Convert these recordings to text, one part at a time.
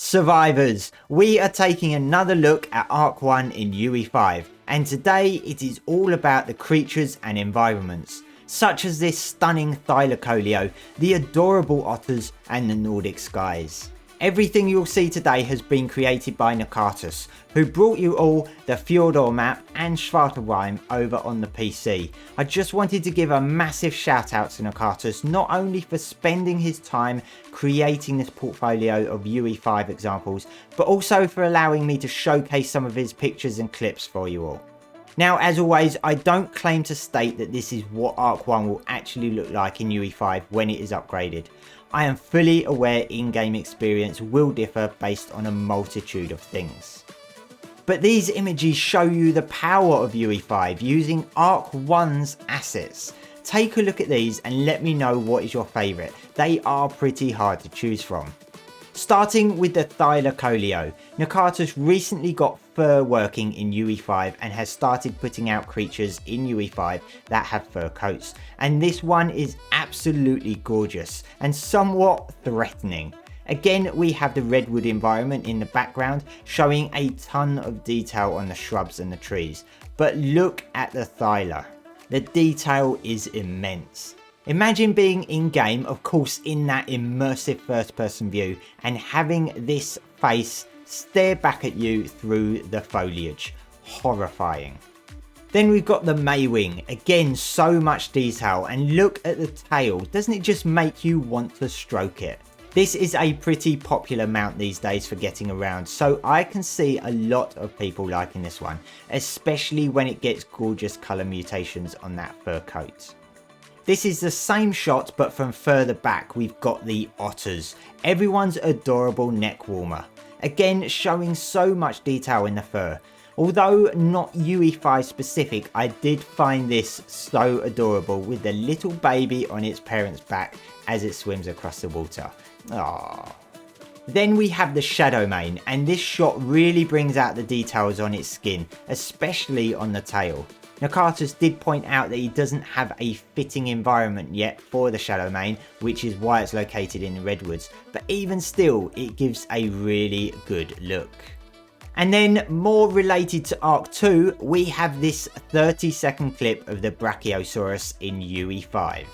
Survivors, we are taking another look at ARK 1 in UE5, and today it is all about the creatures and environments, such as this stunning Thylacoleo, the adorable otters and the Nordic skies. Everything you'll see today has been created by Nakatus, who brought you all the Fjordor map and Svartalfheim over on the PC. I just wanted to give a massive shout out to Nakatus, not only for spending his time creating this portfolio of UE5 examples, but also for allowing me to showcase some of his pictures and clips for you all. Now, as always, I don't claim to state that this is what ARK 1 will actually look like in UE5 when it is upgraded. I am fully aware in-game experience will differ based on a multitude of things. But these images show you the power of UE5 using ARK 1's assets. Take a look at these and let me know what is your favourite. They are pretty hard to choose from. Starting with the Thylacoleo, Nakatus recently got fur working in UE5 and has started putting out creatures in UE5 that have fur coats, and this one is absolutely gorgeous and somewhat threatening. Again, we have the redwood environment in the background showing a ton of detail on the shrubs and the trees, but look at the Thyla. The detail is immense. Imagine being in game, of course in that immersive first person view, and having this face stare back at you through the foliage. Horrifying. Then we've got the Maywing, again so much detail, and look at the tail, doesn't it just make you want to stroke it? This is a pretty popular mount these days for getting around, so I can see a lot of people liking this one, especially when it gets gorgeous colour mutations on that fur coat. This is the same shot, but from further back we've got the otters, everyone's adorable neck warmer. Again, showing so much detail in the fur. Although not UE5 specific, I did find this so adorable with the little baby on its parent's back as it swims across the water. Aww. Then we have the Shadowmane, and this shot really brings out the details on its skin, especially on the tail. Nakatus did point out that he doesn't have a fitting environment yet for the Shadowmane, which is why it's located in the Redwoods, but even still it gives a really good look. And then, more related to ARK 2, we have this 30-second clip of the Brachiosaurus in UE5.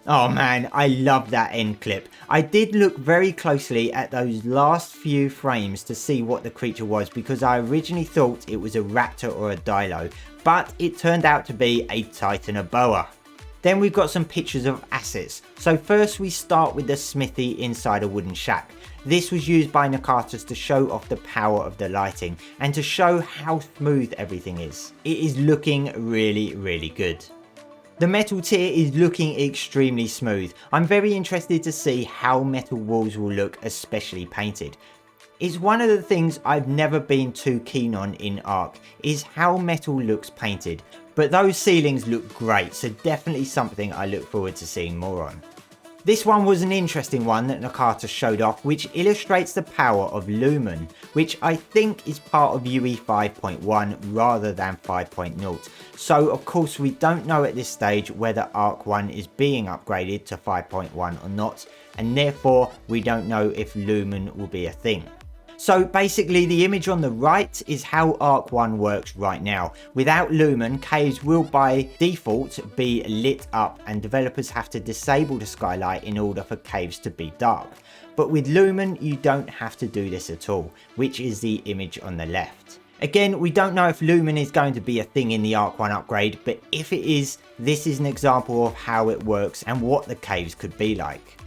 Oh man, I love that end clip. I did look very closely at those last few frames to see what the creature was, because I originally thought it was a raptor or a dilo, but it turned out to be a titanoboa. Then we've got some pictures of assets. So first we start with the smithy inside a wooden shack. This was used by Nakatus to show off the power of the lighting and to show how smooth everything is. It is looking really good. The metal tier is looking extremely smooth. I'm very interested to see how metal walls will look, especially painted. It's one of the things I've never been too keen on in ARK, is how metal looks painted. But those ceilings look great, so definitely something I look forward to seeing more on. This one was an interesting one that Nakatus showed off, which illustrates the power of Lumen, which I think is part of UE 5.1 rather than 5.0. So of course we don't know at this stage whether ARK 1 is being upgraded to 5.1 or not, and therefore we don't know if Lumen will be a thing. So basically the image on the right is how ARK 1 works right now. Without Lumen, caves will by default be lit up and developers have to disable the skylight in order for caves to be dark. But with Lumen you don't have to do this at all, which is the image on the left. Again, we don't know if Lumen is going to be a thing in the ARK 1 upgrade, but if it is, this is an example of how it works and what the caves could be like.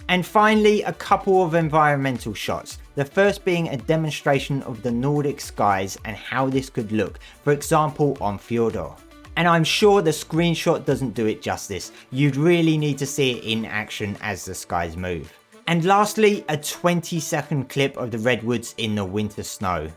And finally, a couple of environmental shots. The first being a demonstration of the Nordic skies and how this could look, for example on Fjordor. And I'm sure the screenshot doesn't do it justice. You'd really need to see it in action as the skies move. And lastly, a 20-second clip of the Redwoods in the winter snow.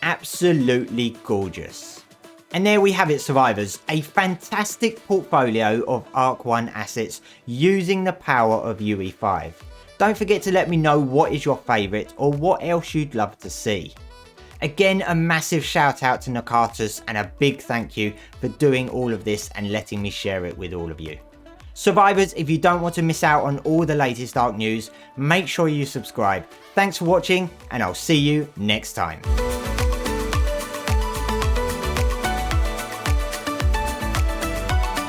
absolutely gorgeous. And there we have it, survivors, a fantastic portfolio of ARK 1 assets using the power of UE5. Don't forget to let me know what is your favourite or what else you'd love to see. Again, a massive shout out to Nakatus and a big thank you for doing all of this and letting me share it with all of you. Survivors, if you don't want to miss out on all the latest ARK news, make sure you subscribe. Thanks for watching and I'll see you next time.